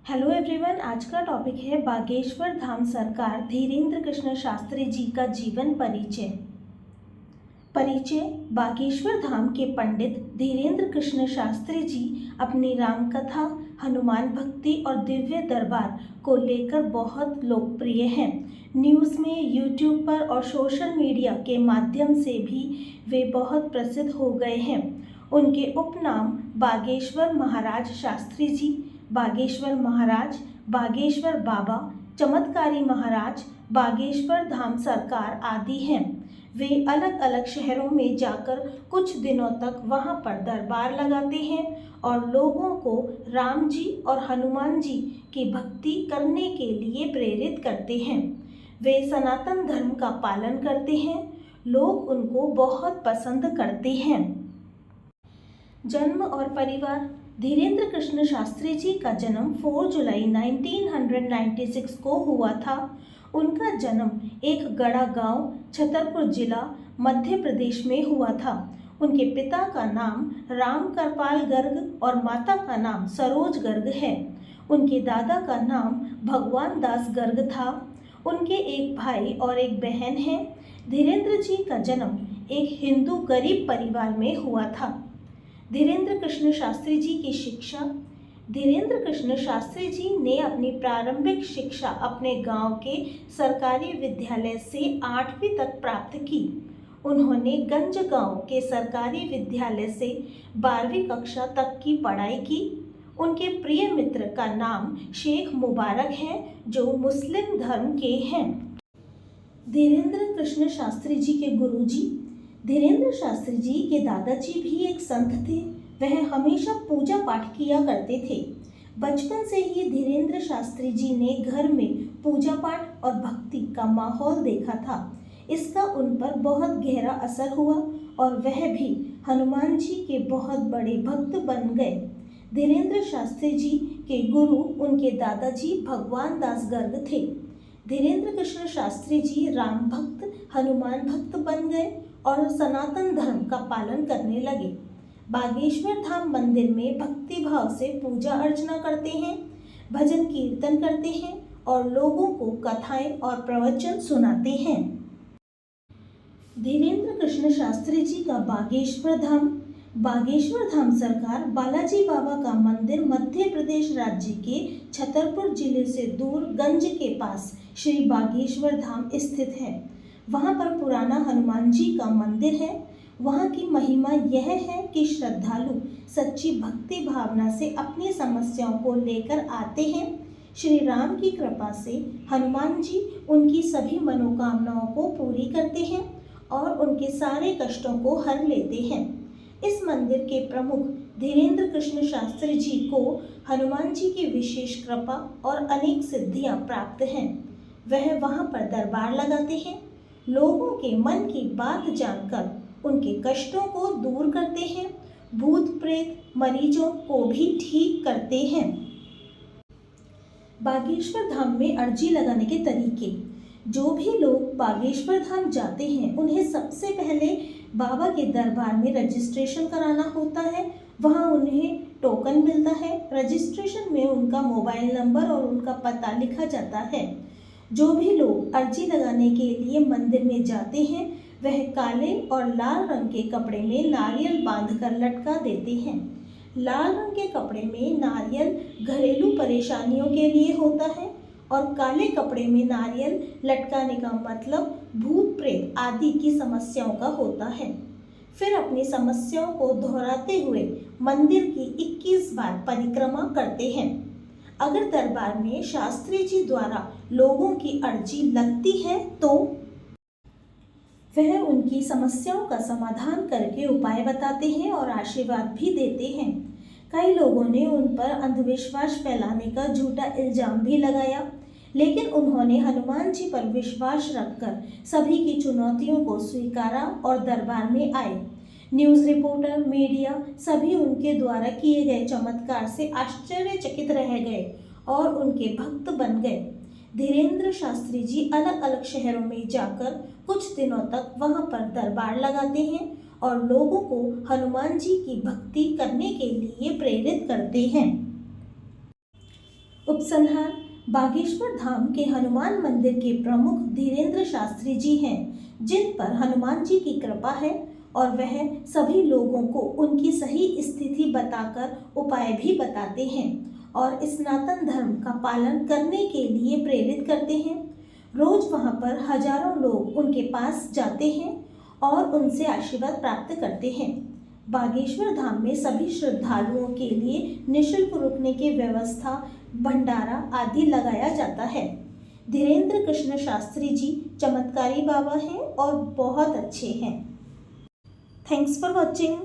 Hello everyone, आज का topic है बागेश्वर धाम सरकार धीरेन्द्र कृष्ण शास्त्री जी का जीवन परिचय। बागेश्वर धाम के पंडित धीरेन्द्र कृष्ण शास्त्री जी अपनी रामकथा, हनुमान भक्ति और दिव्य दरबार को लेकर बहुत लोकप्रिय हैं। न्यूज़ में, यूट्यूब पर और सोशल मीडिया के माध्यम से भी वे बहुत प्रसिद्ध हो गए हैं। उनके उपनाम बागेश्वर महाराज शास्त्री जी, बागेश्वर महाराज, बागेश्वर बाबा, चमत्कारी महाराज, बागेश्वर धाम सरकार आदि हैं। वे अलग अलग शहरों में जाकर कुछ दिनों तक वहां पर दरबार लगाते हैं और लोगों को राम जी और हनुमान जी की भक्ति करने के लिए प्रेरित करते हैं। वे सनातन धर्म का पालन करते हैं। लोग उनको बहुत पसंद करते हैं। जन्म और परिवार। धीरेन्द्र कृष्ण शास्त्री जी का जन्म 4 जुलाई 1996 को हुआ था। उनका जन्म एक गढ़ा गांव, छतरपुर जिला, मध्य प्रदेश में हुआ था। उनके पिता का नाम राम करपाल गर्ग और माता का नाम सरोज गर्ग है। उनके दादा का नाम भगवान दास गर्ग था। उनके एक भाई और एक बहन है। धीरेन्द्र जी का जन्म एक हिंदू गरीब परिवार में हुआ था। धीरेन्द्र कृष्ण शास्त्री जी की शिक्षा। धीरेन्द्र कृष्ण शास्त्री जी ने अपनी प्रारंभिक शिक्षा अपने गांव के सरकारी विद्यालय से 8वीं तक प्राप्त की। उन्होंने गंज गांव के सरकारी विद्यालय से 12वीं कक्षा तक की पढ़ाई की। उनके प्रिय मित्र का नाम शेख मुबारक है, जो मुस्लिम धर्म के हैं। धीरेन्द्र कृष्ण शास्त्री जी के गुरुजी। धीरेन्द्र शास्त्री जी के दादाजी भी एक संत थे। वह हमेशा पूजा पाठ किया करते थे। बचपन से ही धीरेन्द्र शास्त्री जी ने घर में पूजा पाठ और भक्ति का माहौल देखा था। इसका उन पर बहुत गहरा असर हुआ और वह भी हनुमान जी के बहुत बड़े भक्त बन गए। धीरेन्द्र शास्त्री जी के गुरु उनके दादाजी भगवान दास गर्ग थे। धीरेन्द्र कृष्ण शास्त्री जी राम भक्त, हनुमान भक्त बन गए और सनातन धर्म का पालन करने लगे। बागेश्वर धाम मंदिर में भक्ति भाव से पूजा अर्चना करते हैं, भजन कीर्तन करते हैं और लोगों को कथाएं और प्रवचन सुनाते हैं। धीरेन्द्र कृष्ण शास्त्री जी का बागेश्वर धाम। बागेश्वर धाम सरकार बालाजी बाबा का मंदिर मध्य प्रदेश राज्य के छतरपुर जिले से दूर गंज के पास श्री बागेश्वर धाम स्थित है। वहाँ पर पुराना हनुमान जी का मंदिर है। वहाँ की महिमा यह है कि श्रद्धालु सच्ची भक्ति भावना से अपनी समस्याओं को लेकर आते हैं। श्री राम की कृपा से हनुमान जी उनकी सभी मनोकामनाओं को पूरी करते हैं और उनके सारे कष्टों को हर लेते हैं। इस मंदिर के प्रमुख धीरेन्द्र कृष्ण शास्त्री जी को हनुमान जी की विशेष कृपा और अनेक सिद्धियां प्राप्त हैं। वह वहां पर दरबार लगाते हैं, लोगों के मन की बात जानकर उनके कष्टों को दूर करते हैं, भूत प्रेत मरीजों को भी ठीक करते हैं। बागेश्वर धाम में अर्जी लगाने के तरीके। जो भी लोग बागेश्वर धाम जाते हैं उन्हें सबसे पहले बाबा के दरबार में रजिस्ट्रेशन कराना होता है। वहाँ उन्हें टोकन मिलता है। रजिस्ट्रेशन में उनका मोबाइल नंबर और उनका पता लिखा जाता है। जो भी लोग अर्जी लगाने के लिए मंदिर में जाते हैं वह काले और लाल रंग के कपड़े में नारियल बांधकर लटका देते हैं। लाल रंग के कपड़े में नारियल घरेलू परेशानियों के लिए होता है और काले कपड़े में नारियल लटकाने का मतलब भूत प्रेत आदि की समस्याओं का होता है। फिर अपनी समस्याओं को दोहराते हुए मंदिर की 21 बार परिक्रमा करते हैं। अगर दरबार में शास्त्री जी द्वारा लोगों की अर्जी लगती है तो वह उनकी समस्याओं का समाधान करके उपाय बताते हैं और आशीर्वाद भी देते हैं। कई लोगों ने उन पर अंधविश्वास फैलाने का झूठा इल्जाम भी लगाया, लेकिन उन्होंने हनुमान जी पर विश्वास रखकर सभी की चुनौतियों को स्वीकारा और दरबार में आए। न्यूज़ रिपोर्टर, मीडिया सभी उनके द्वारा किए गए चमत्कार से आश्चर्यचकित रह गए और उनके भक्त बन गए। धीरेन्द्र शास्त्री जी अलग अलग शहरों में जाकर कुछ दिनों तक वहां पर दरबार लगाते हैं और लोगों को हनुमान जी की भक्ति करने के लिए प्रेरित करते हैं। उपसंहार। बागेश्वर धाम के हनुमान मंदिर के प्रमुख धीरेन्द्र शास्त्री जी हैं, जिन पर हनुमान जी की कृपा है और वह सभी लोगों को उनकी सही स्थिति बताकर उपाय भी बताते हैं और सनातन धर्म का पालन करने के लिए प्रेरित करते हैं। रोज वहां पर हजारों लोग उनके पास जाते हैं और उनसे आशीर्वाद प्राप्त करते हैं। बागेश्वर धाम में सभी श्रद्धालुओं के लिए निःशुल्क रुकने की व्यवस्था, भंडारा आदि लगाया जाता है। धीरेन्द्र कृष्ण शास्त्री जी चमत्कारी बाबा हैं और बहुत अच्छे हैं। Thanks for watching.